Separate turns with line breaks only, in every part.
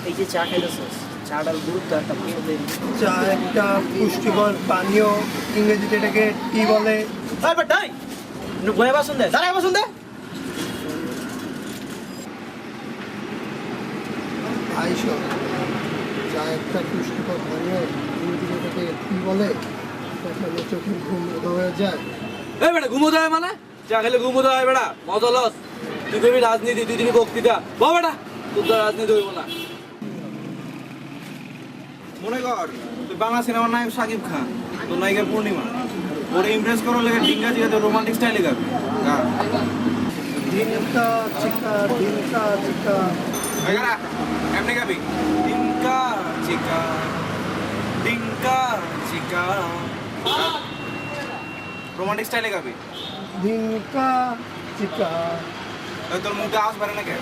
এই যে চা খাইতেছস, চাটার গুরুত্ব একটা ভাষা দেয়।
চা একটা পুষ্টিকর পানীয়, ইংরেজিতে এটাকে টি বলে।
তাই বয়ে বাসন দে, দাঁড়ায় বাসন দে।
আইসো, চা একটা পুষ্টিকর পানীয়, ইংরেজিতে এটাকে টি বলে। তাহলে চোখের ঘুম উদয় হয়ে যায়।
এই বেটা ঘুমোতে হয় মানে? চা খেলে ঘুমোতে হয় বেটা, মজা লস। তুই কবি রাজনীতি, তুই দিবি বক্তৃতা। ব বেটা, তোর তো রাজনীতি হইব না। মনে কর তুই বাংলা সিনেমার নায়ক শাকিব খান, তোর নায়িকা পূর্ণিমা, ওরে ইমপ্রেস করার লেগে ডিঙ্গা জিগাতে রোমান্টিক স্টাইলে গাবি।
দিনকা চিকা, দিনকা চিকা।
এমনি গাবি ডিঙ্কা চিকা, ডিঙ্কা চিকা, রোমান্টিক স্টাইলে গাবি।
দিনকা চিকা,
তোর মুখে আওয়াজ পারে না কে?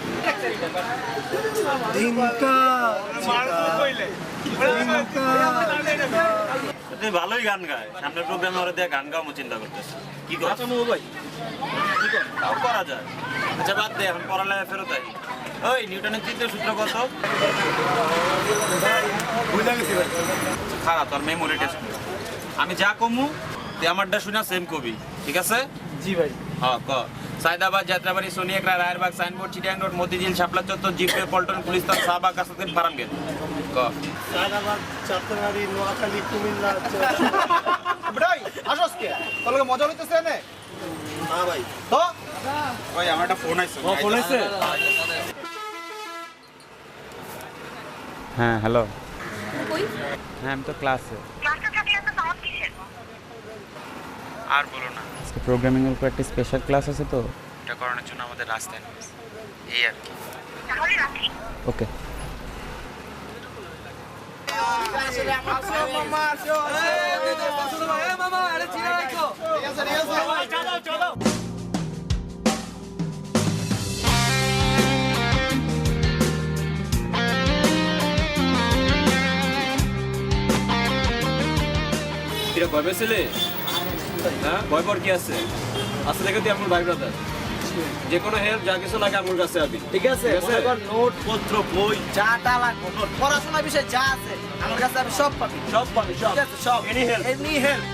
দিনকা চিকা, দিনকা।
তুই ভালোই গান গায়, সামনের প্রোগ্রামে ওরা দিয়ে গান গাওয়ার চিন্তা করতেছে। কি কর?
আচ্ছা মৌ ভাই,
তাও করা যায়। আচ্ছা বাদ দে, এখন পড়ালেখা ফেরত আই। ওই নিউটনের তৃতীয় সূত্র কত?
বুঝা গেছি ভাই।
খারাপ, তোর মেমোরি টেস্ট। আমি যা কমু তুই আমারটা শুনা সেম কবি, ঠিক আছে?
জি ভাই।
হ্যাঁ ক। সায়দাবাদ, যাত্রাবাড়ি, সোনিয়াকড়া, রায়েরবাগ, সাইনবোর্ড, চিটিয়াং রোড, মতিঝিল, শাপলা চত্বর, জিপে, পল্টন, গুলিস্তান, শাহবাগ, কাসারগঞ্জ, ফার্মগেট। ক।
সায়দাবাদ, চাঁদপুরহাটি, নোয়াখালী, কুমিল্লা।
ভাই আসস কে? তোর লগে মজা হইতেছে না?
না ভাই।
তো
ভাই আমার একটা ফোন আইছে।
ফোন আইছে?
হ্যাঁ হ্যালো।
কই?
হ্যাঁ আমি তো ক্লাসে।
ক্লাসে থাকলে এত সাউন্ড কিসের?
আর বলো না,
আজকে প্রোগ্রামিংয়ের উপর একটা স্পেশাল ক্লাস আছে তো।
এটা করানোর জন্য আমাদের রাস্তায় নেমেছে, এই আর কি।
তাহলে রাখি।
ওকে।
মামা আরে চিনা রাখো। ঠিক আছে চলো চলো। কিরে ভয় পেয়েছিলে? হ্যাঁ ভয় পর কি আছে? আজকে থেকে তুই আমার ভাই ব্রাদার। যে কোনো হেল্প যা কিছু লাগে আমার কাছে আবি।
ঠিক আছে, মনে কর নোট পত্র বই যা টা লাগবে, নোট পড়াশোনা বিষয় যা আছে আমার কাছে আমি সব পাবি।
সব পাবি সব।
ঠিক আছে, সব
Any help?
Any help.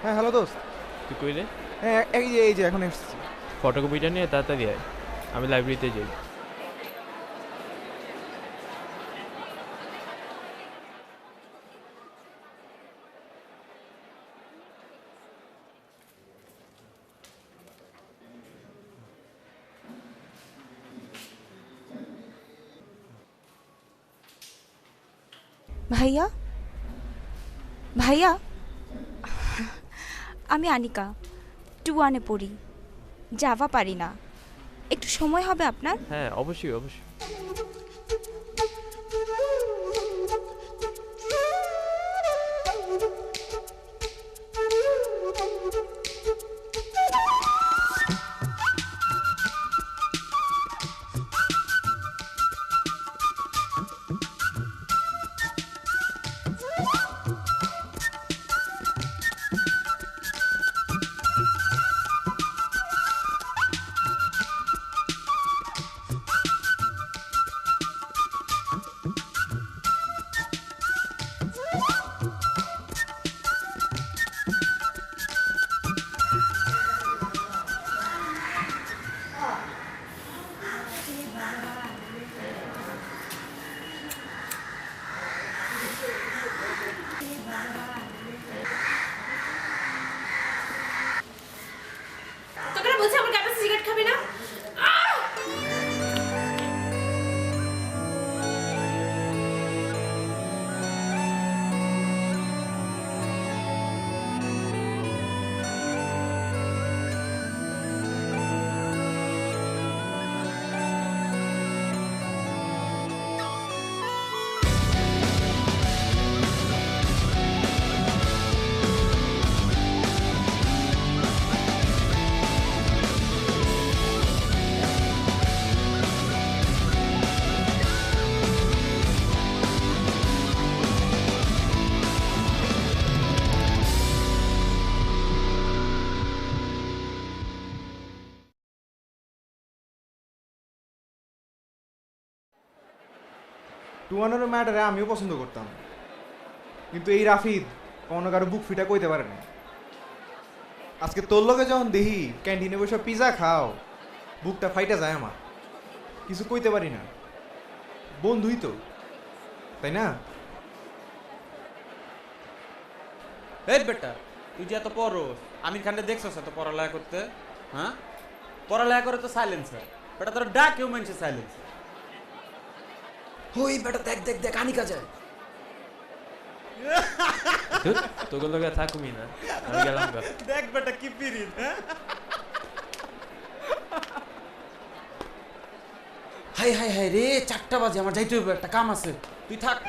হ্যাঁ হ্যালো দোস্ত।
তুই কইলে
হ্যাঁ এই যে এখন এসেছি।
ফটোকপিটা নিয়ে তাড়াতাড়ি আয়, আমি লাইব্রেরিতে যাই।
ভাইয়া, ভাইয়া, আমি আনিকা, 2-1-এ পড়ি, জাভা পারি না। একটু সময় হবে আপনার?
হ্যাঁ অবশ্যই অবশ্যই।
টুয়ানোর ম্যাটারে আমিও পছন্দ করতাম, কিন্তু এই রাফিদ কোনো কারো বুক ফিটা কইতে পারে না। আজকে তোর লগে যখন দেখি ক্যান্টিনে বসে পিজা খাও, বুকটা ফাইটা যায় আমার, কিছু কইতে পারি না। বন্ধুই তো, তাই না?
এই বেটা, তুই যে এত পড়ো, আমির খানকে দেখছস এত পড়ালেখা করতে? হ্যাঁ, পড়ালেখা করে তো সাইলেন্সার বেটা, তোর ডাকেও মানছে সাইলেন্সার।
ওই বেটা দেখ দেখ দেখ আনিকা যায়।
তোকে লোকে থাকুমি না, আমি গেলাম গা।
দেখ বেটা কি পিরিত। হ্যাঁ,
হাই হাই হাই রে, 4টা বাজে, আমার যাইতে হবে, একটা কাম আছে, তুই থাক।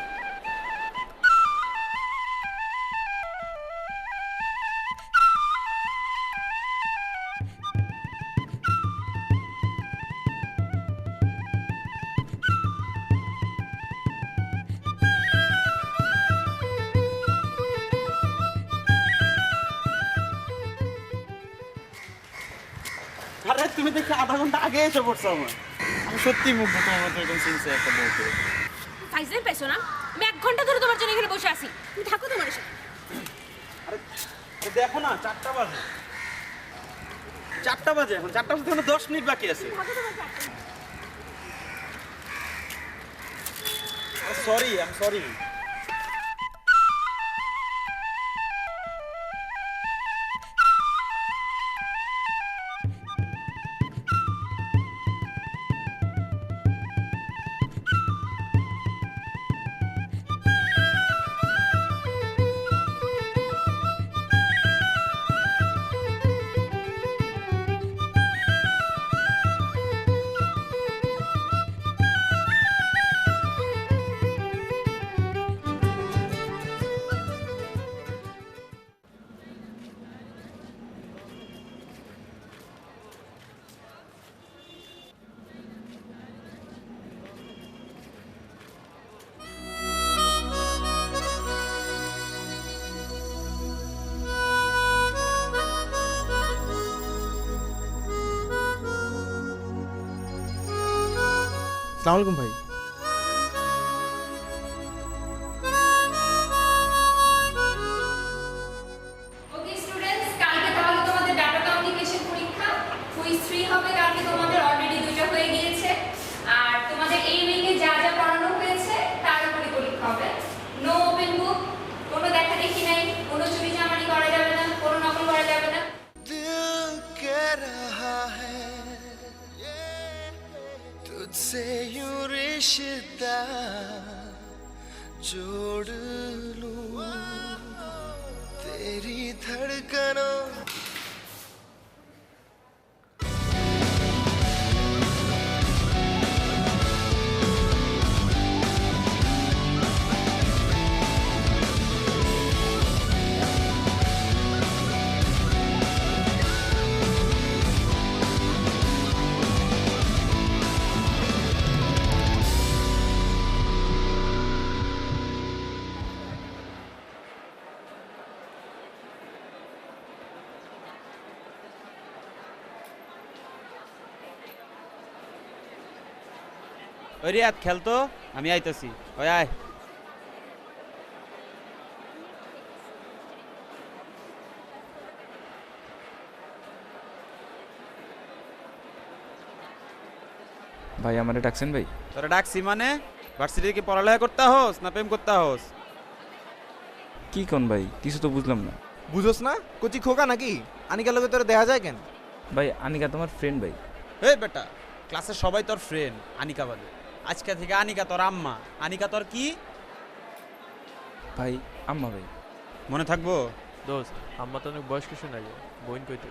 আরে তুমি দেখি আধা ঘন্টা আগে এসে পড়ছো আমার। আমি সত্যি মুগ্ধ তোমার মতো এরকম সিনসিয়ার একটা বউকে।
ফাইজলামি পেছো না? আমি 1 ঘন্টা ধরে তোমার জন্য এখানে বসে আছি, তুমি থাকো তোমার সাথে।
আরে দেখো না, 4টা বাজে। 4টা বাজে, এখন 4টা বাজে, এখন 10 মিনিট বাকি আছে। Sorry, I am sorry.
আসসালামু আলাইকুম ভাই।
ওকে স্টুডেন্টস, কালকে তাহলে তোমাদের ডাটা কমিউনিকেশন পরীক্ষা, কুইজ 3 হবে কালকে, তোমাদের অলরেডি 2টা হয়ে গিয়েছে। আর তোমাদের এই উইকে যা যা পড়ানো হয়েছে তার উপরে পরীক্ষা হবে। নো ওপেন বুক, কোনো দেখা দেখি নাই, কোনো চুরি চামারি করা যাবে না, কোনো নকল করা যাবে না।
दिल कह रहा है तुझसे यूं रिश्ता जोड़ लूं, तेरी धड़कनों
ওই রিয়াদ খেলতো, আমি আইতাছি। ওই আয়।
ভাই আমারে ডাকছেন ভাই?
তোরা ডাকছি মানে? ভার্সিটিতে কি পড়ালেখা করতে হোস না প্রেম করতে হোস?
কি কোন ভাই, কিছু তো বুঝলাম না।
বুঝোস না কচি খোকা নাকি? আনিকার লগে তোরা দেখা যায় কেন?
ভাই আনিকা তোমার ফ্রেন্ড ভাই।
এই বেটা, ক্লাসের সবাই তোর ফ্রেন্ড, আনিকা বাদে। আজকে থেকে আনিকা তোর আম্মা। আনিকা তোর কি?
ভাই আম্মা ভাই।
মনে থাকবো?
দোস্ত আম্মা তো অনেক বয়স্ক শোনা যায়, বোন কইতে।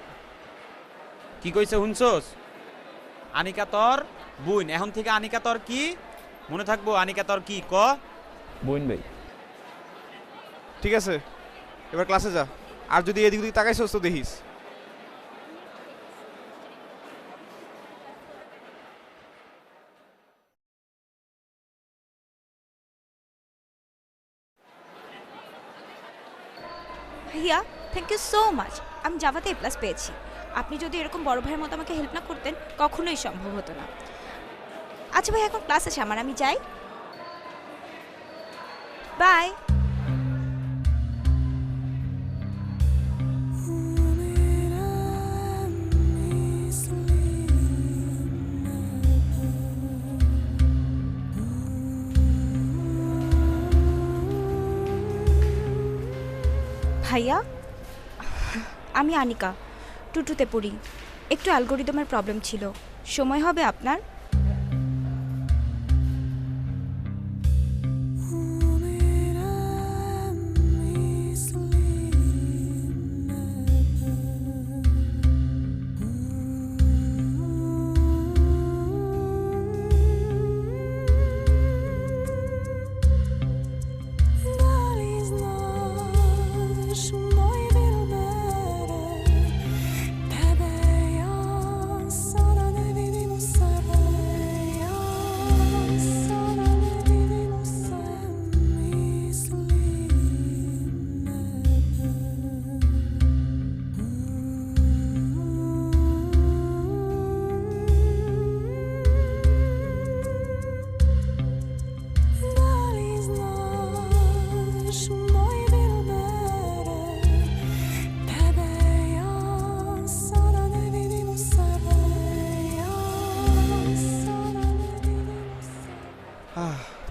কি কইছে শুনছস? আনিকা তোর বোন, এখন থেকে আনিকা তোর কি? মনে থাকবো আনিকা তোর কি? ক
বোন ভাই।
ঠিক আছে, এবার ক্লাসে যা, আর যদি এদিক ওদিক তাকাইছস তো দেখিস।
ভাইয়া থ্যাংক ইউ সো মাচ, আমি জাভাতে A+ পেয়েছি। আপনি যদি এরকম বড় ভাইয়ের মতো আমাকে হেল্প না করতেন কখনোই সম্ভব হতো না। আচ্ছা ভাই, এখন ক্লাস আছে আমার, আমি যাই। বাই। ভাইয়া, আমি আনিকা, টুটুতে পড়ি। একটু অ্যালগোরিদমের প্রবলেম ছিল। সময় হবে আপনার?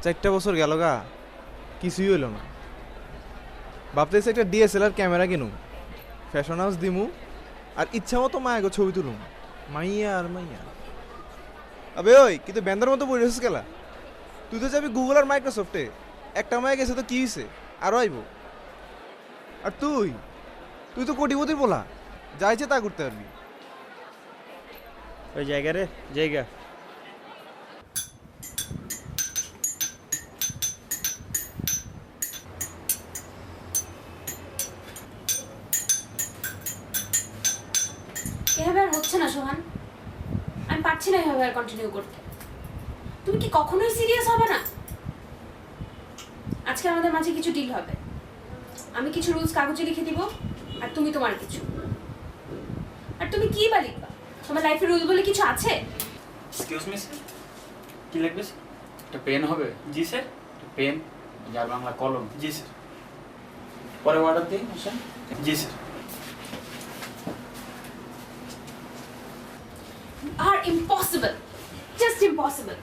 চারটা বছর গেল গা, কিছুই হইল না। ভাবতেছি একটা ডিএসএলআর ক্যামেরা কিনুম, ফ্যাশন হাউস দিমু, আর ইচ্ছা মতো মায়াগো ছবি তুলুম। মাইয়া আর মাইয়া। আবে ওই কিন্তু ব্যান্ডার মতো বই রেছিস গেলা। তুই তো যাবি গুগল আর মাইক্রোসফটে, একটা মায়া গেছে তো কি হয়েছে, আরও আইব। আর তুই তুই তো কোটিপতির বলা, যা ইচ্ছে তা করতে পারবি।
ওই জায়গা রে, জায়গা।
এভাবে আর হচ্ছে না সোহান, আমি পারছি না এভাবে আর কন্টিনিউ করতে। তুমি কি কখনোই সিরিয়াস হবে না? আজকে আমাদের মাঝে কিছু ডিল হবে। আমি কিছু রুলস কাগজে লিখে দিব, আর তুমি তোমার কিছু। আর তুমি কি বা লিখবা? তোমার লাইফের রুল বলে কিছু আছে?
এক্সকিউজ মি স্যার, কি লিখবে স্যার?
একটা পেন হবে?
জি স্যার।
পেন,
যার বাংলা কলম।
জি স্যার।
পরে অর্ডার দিন হোসেন।
জি স্যার।
আর ইম্পসিবল, জাস্ট ইম্পসিবল।